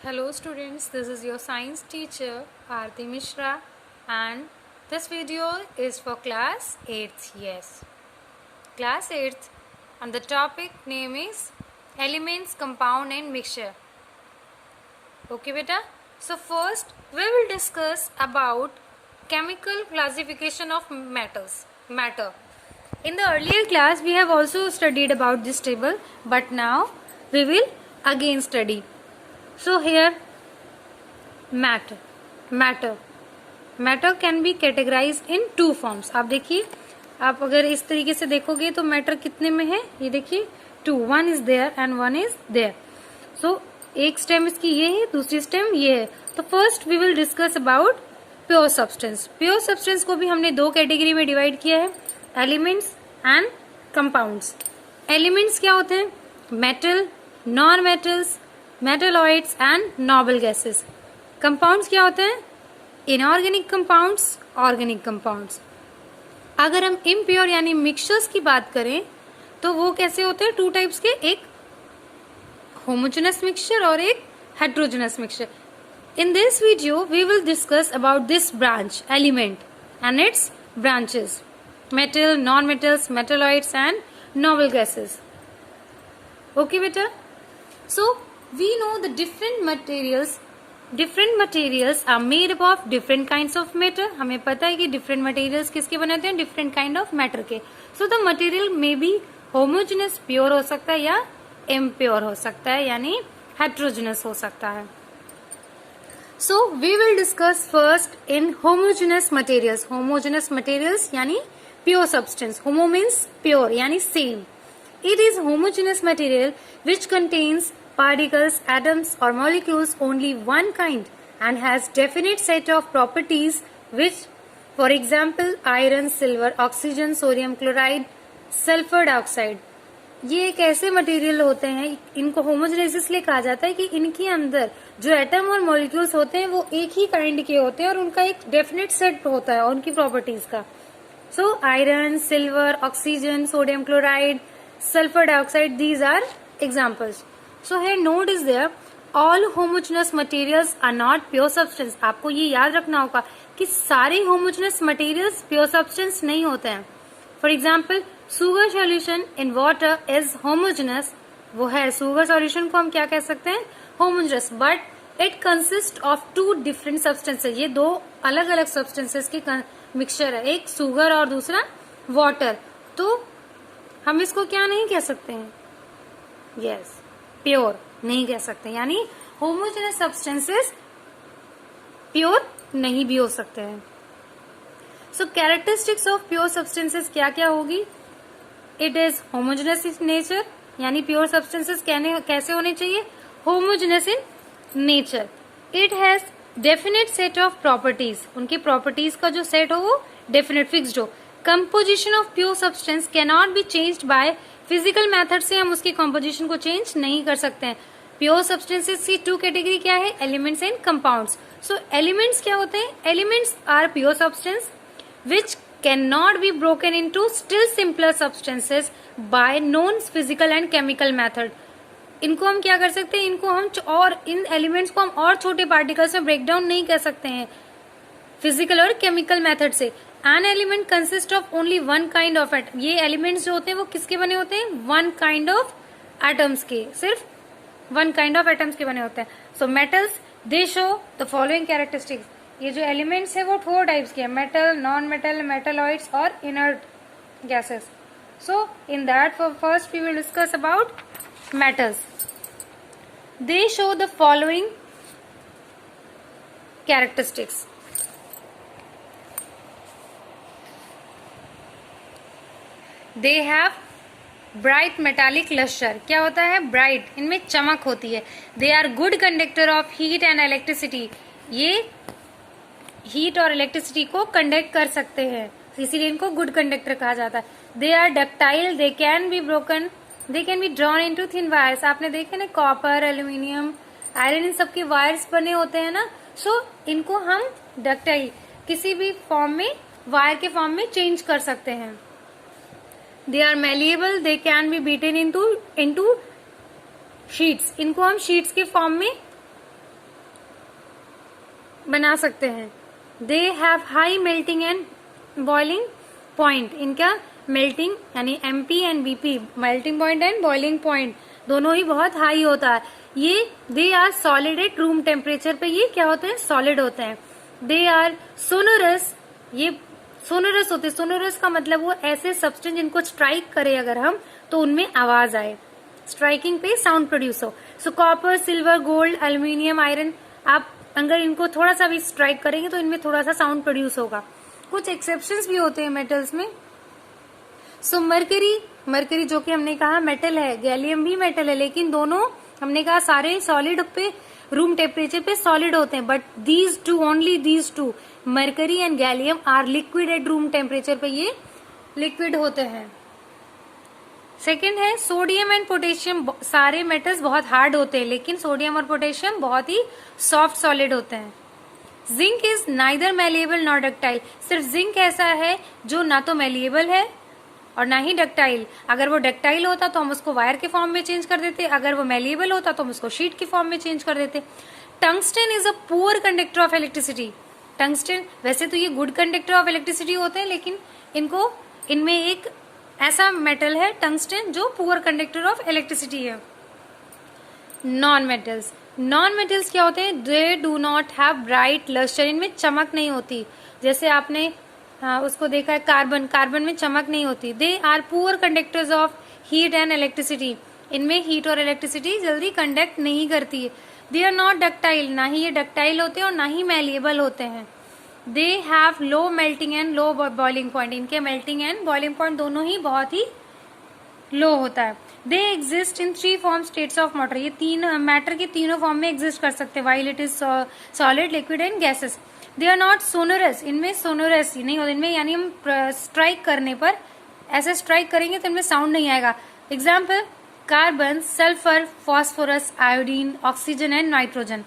Hello students, this is your science teacher Aarti Mishra and this video is for class 8th. Yes, class 8th, and the topic name is elements, compound and mixture. Okay beta, so first we will discuss about chemical classification of matter. In the earlier class we have also studied about this table, but now we will again study. So here matter can be categorized in two forms. आप देखिए, आप अगर इस तरीके से देखोगे तो matter कितने में है, ये देखिए 2, 1 is there and 1 is there. So एक स्टेम इसकी ये है, दूसरी स्टेम ये है. तो first we will discuss about pure substance. Pure substance को भी हमने दो कैटेगरी में डिवाइड किया है, एलिमेंट्स एंड कंपाउंड्स. एलिमेंट्स क्या होते हैं? Metal, non metals, metalloids and noble gases. Compounds क्या होते हैं? Inorganic compounds, organic compounds. अगर हम इम्प्योर यानी मिक्सचर्स की बात करें तो वो कैसे होते हैं? टू टाइप्स के, एक होमोजेनस मिक्सचर और एक heterogeneous mixture. In this video, we will discuss about this branch, element, and its branches: metal, non-metals, metalloids, and noble gases. Okay, beta. So we know the different materials are made up of different kinds of matter. हमें पता है कि different materials किसके बने होते हैं? different kind of matter के. So the material may be homogeneous, pure हो सकता है या impure हो सकता है, यानी heterogeneous हो सकता है. So we will discuss first in homogeneous materials. Homogeneous materials यानी pure substance. Homo means pure यानी same. It is homogeneous material which contains particles, atoms or molecules only one kind and has definite set of properties which, for example, iron, silver, oxygen, sodium chloride, sulfur dioxide. ये एक ऐसे material होते हैं, इनको homogeneous इसलिए कहा जाता है कि इनके अंदर जो एटम और मॉलिक्यूल्स होते हैं वो एक ही काइंड के होते हैं और उनका एक डेफिनेट सेट होता है उनकी प्रॉपर्टीज का. So iron, silver, oxygen, sodium chloride, sulphur dioxide, these are examples. So here note is there, all homogeneous materials are not pure substance. आपको ये याद रखना होगा कि सारे होमोजेनस मटेरियल्स प्योर सब्सटेंस नहीं होते हैं. For example, sugar solution in water is homogeneous. वो है, सुगर सॉल्यूशन को हम क्या कह सकते हैं? Homogeneous. But it consist of two different substances. ये दो अलग अलग सब्सटेंसेस की मिक्सचर है, एक सुगर और दूसरा वाटर. तो हम इसको क्या नहीं कह सकते हैं? यस, प्योर नहीं कह सकते, यानी होमोजेनस सब्सटेंसेस प्योर नहीं भी हो सकते हैं. सो कैरेक्टरिस्टिक्स ऑफ प्योर सब्सटेंसेस क्या क्या होगी? It is homogeneous in nature, यानी प्योर सब्सटेंसेस कैसे होने चाहिए? Homogeneous in nature. It has definite set of properties, उनकी प्रॉपर्टीज का जो सेट हो वो डेफिनेट फिक्स्ड हो. Composition of pure substance can not be changed by physical method से हम उसकी कंपोजिशन को चेंज नहीं कर सकते हैं. प्योर सब्सटेंसेस की टू कैटेगरी क्या है? Elements and compounds. So elements क्या होते हैं? Elements are pure substance which cannot be broken into still simpler substances by known physical and chemical method. इनको हम क्या कर सकते हैं? इनको हम और इन एलिमेंट्स को हम और छोटे पार्टिकल्स में ब्रेक डाउन नहीं कर सकते हैं फिजिकल और केमिकल मेथड से. An element consist of only one kind of atom. ये एलिमेंट्स जो होते हैं वो किसके बने होते हैं? वन काइंड ऑफ एटम्स के, सिर्फ वन काइंड ऑफ एटम्स के बने होते हैं. So metals, they show the following characteristics. ये जो एलिमेंट्स है वो 4 टाइप्स के हैं: मेटल, नॉन मेटल, मेटलॉइड्स और inert gases. So in that first we will discuss about metals. They show the following characteristics. They have bright metallic lustre. क्या होता है? ब्राइट, इनमें चमक होती है. They are good conductor of heat and electricity. ये heat और electricity को कंडक्ट कर सकते हैं, इसीलिए इनको गुड कंडक्टर कहा जाता है. They are ductile, they can be broken, they can be drawn into thin wires. आपने देखे ना, कॉपर, एल्यूमिनियम, आयरन, इन सबके वायर्स बने होते हैं ना. सो इनको हम डक्टाइल किसी भी फॉर्म में, वायर के फॉर्म में चेंज कर सकते हैं. They are malleable, they can be beaten into sheets. इनको हम शीट्स के फॉर्म में बना सकते हैं। They have high melting and boiling point, इनका मेल्टिंग यानी MP and BP, melting point and boiling point दोनों ही बहुत हाई होता है। ये they are solid at room temperature पे ये क्या होते हैं, सॉलिड होते हैं। दे आर सोनोरस, ये सोनोरस होते हैं। सोनोरस का मतलब वो ऐसे सब्सटेंस जिनको स्ट्राइक करे अगर हम तो उनमें आवाज आए, स्ट्राइकिंग पे साउंड प्रोड्यूस हो। सो copper, silver, gold, aluminium, iron, आप अगर इनको थोड़ा सा भी स्ट्राइक करेंगे तो इनमें थोड़ा सा साउंड प्रोड्यूस होगा। कुछ एक्सेप्शंस भी होते हैं मेटल्स में। सो मरकरी जो कि हमने कहा मेटल है, गैलियम भी मेटल है, लेकिन दोनों हमने कहा सारे सॉलिड पे रूम टेम्परेचर पे सॉलिड होते हैं, but these two, only these two, mercury and gallium are liquid at room temperature पे ये लिक्विड होते हैं। सेकेंड है सोडियम एंड पोटेशियम, सारे मेटल्स बहुत हार्ड होते हैं लेकिन सोडियम और पोटेशियम बहुत ही सॉफ्ट सॉलिड होते हैं। Zinc is neither malleable not ductile, सिर्फ जिंक ऐसा है जो ना तो मेलिएबल है और ना ही डक्टाइल। अगर वो डक्टाइल होता तो हम उसको वायर के फॉर्म में चेंज कर देते, अगर वो मेलिएबल होता तो हम उसको शीट के फॉर्म में चेंज कर देते। Tungsten is a poor conductor of electricity, tungsten वैसे तो ये गुड कंडक्टर ऑफ इलेक्ट्रिसिटी होते हैं लेकिन इनमें एक ऐसा मेटल है टंगस्टन जो पुअर कंडक्टर ऑफ इलेक्ट्रिसिटी है। नॉन मेटल्स क्या होते हैं, they do not have bright lustre, इनमें चमक नहीं होती। जैसे आपने उसको देखा है कार्बन में चमक नहीं होती। They are poor conductors of heat and electricity, इनमें हीट और इलेक्ट्रिसिटी जल्दी कंडक्ट नहीं करती है। दे आर नॉट डक्टाइल, ना ही ये डक्टाइल होते हैं और ना ही मेलिएबल होते हैं। They have low melting and low boiling point, इनके मेल्टिंग एंड बॉइलिंग पॉइंट दोनों ही बहुत ही लो होता है। They exist in 3 form states of matter, ये तीन मैटर के तीनों फॉर्म में एग्जिस्ट कर सकते हैं, while it is solid, liquid and gases. They are not sonorous, इनमें सोनोरस नहीं होता, इनमें यानी हम स्ट्राइक करने पर ऐसे स्ट्राइक करेंगे तो इनमें साउंड नहीं आएगा। Example carbon, sulphur, phosphorus, iodine, oxygen and nitrogen.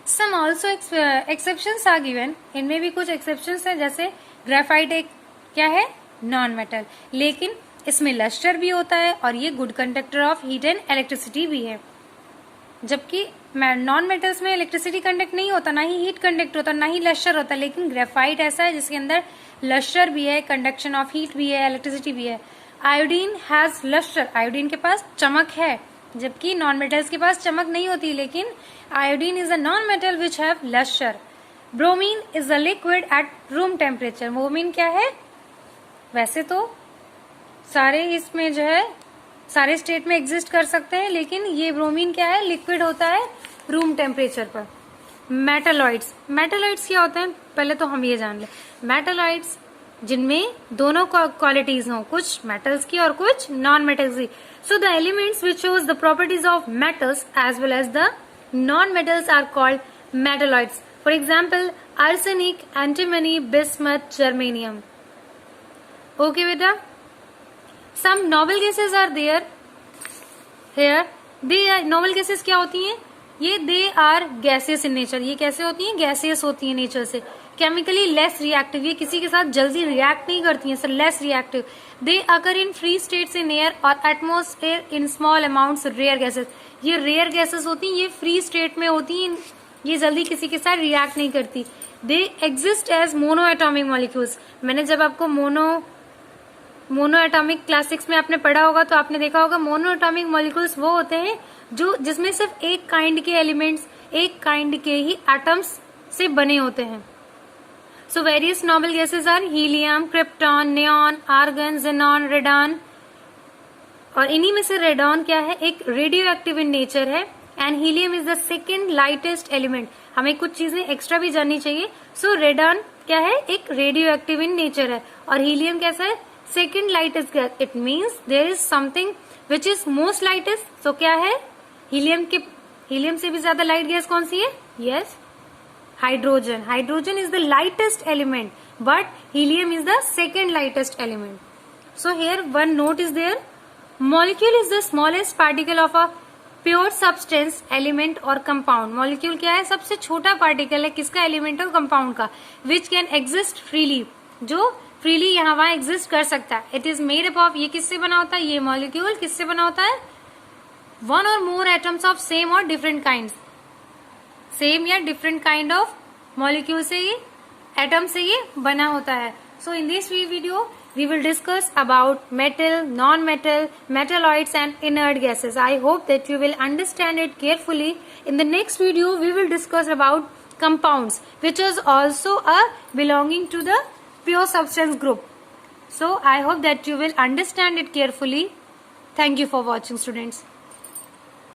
Some also exceptions are given, इनमें भी कुछ एक्सेप्शंस है, जैसे ग्रेफाइट एक क्या है, नॉन मेटल, लेकिन इसमें लस्टर भी होता है और ये good conductor of heat and electricity भी है। जबकि नॉन मेटल्स में इलेक्ट्रिसिटी कंडक्ट नहीं होता, ना ही हीट कंडक्ट होता, ना ही लस्टर होता, लेकिन ग्रेफाइट ऐसा है जिसके अंदर लस्टर भी है, कंडक्शन ऑफ हीट भी है, इलेक्ट्रिसिटी भी है। आयोडीन हैज लस्टर, आयोडीन के पास चमक है, जबकि नॉन मेटल्स के पास चमक नहीं होती, लेकिन iodine is a non metal which have lustre. Bromine is a liquid at room temperature, bromine क्या है, वैसे तो सारे इसमें जो है सारे स्टेट में एग्जिस्ट कर सकते हैं, लेकिन ये ब्रोमीन क्या है, लिक्विड होता है रूम टेम्परेचर पर। मेटलॉइड्स क्या होते हैं, पहले तो हम ये जान ले। मेटलॉइड्स जिनमें दोनों क्वालिटीज हों, कुछ मेटल्स की और कुछ नॉन मेटल्स की। So the elements which shows the properties of metals as well as the non metals are called metalloids. For example arsenic, antimony, bismuth, germanium. Okay बेटा, some noble gases are there here, they are noble gases क्या होती हैं, ये they are gaseous in nature, ये कैसे होती हैं, gaseous होती हैं नेचर से। केमिकली लेस रिएक्टिव, ये किसी के साथ जल्दी रिएक्ट नहीं करती हैं, sir less reactive. They occur in free states in air और atmosphere in small amounts rare gases, ये रेयर गैसेस होती हैं, ये फ्री स्टेट में होती हैं, ये जल्दी किसी के साथ रिएक्ट नहीं करती। They exist as mono atomic molecules, मैंने जब आपको मोनो एटॉमिक क्लासिक्स में आपने पढ़ा होगा तो आपने देखा होगा मोनो एटॉमिक मॉलिक्यूल्स वो होते हैं जो जिसमें सिर्फ एक काइंड के एलिमेंट्स, एक काइंड के ही एटम्स से बने होते हैं। So various noble gases are helium, krypton, neon, argon, xenon, radon, और इन्हीं में से रेडॉन क्या है, एक रेडियो एक्टिव इन नेचर है, and helium is the second lightest element. हमें कुछ चीजें एक्स्ट्रा भी जाननी चाहिए। सो रेडॉन क्या है, एक रेडियो एक्टिव इन नेचर है, और हीलियम कैसा है, second lightest gas. It means there is something which is most lightest. So क्या है, हीलियम से भी ज्यादा लाइट गैस कौन सी है, yes hydrogen. Hydrogen is the lightest element but helium is the second lightest element. So here one note is there, molecule is the smallest particle of a pure substance, element और compound. Molecule क्या है, सबसे छोटा particle है किसका, element और compound का, which can exist freely, जो फ्रीली यहाँ वहां एग्जिस्ट कर सकता है। It is made up of, ये किससे बना होता है, ये मॉलिक्यूल किससे बना होता है, वन और मोर एटम्स ऑफ सेम और डिफरेंट काइंड, सेम या डिफरेंट काइंड ऑफ मॉलिक्यूल से ये, एटम से ये बना होता है. So in this video we will discuss about metal, non-metal, metalloids and inert gases. I hope that you will understand it carefully. In the next video we will discuss about compounds, which is also belonging to the pure substance group. So I hope that you will understand it carefully. Thank you for watching, students.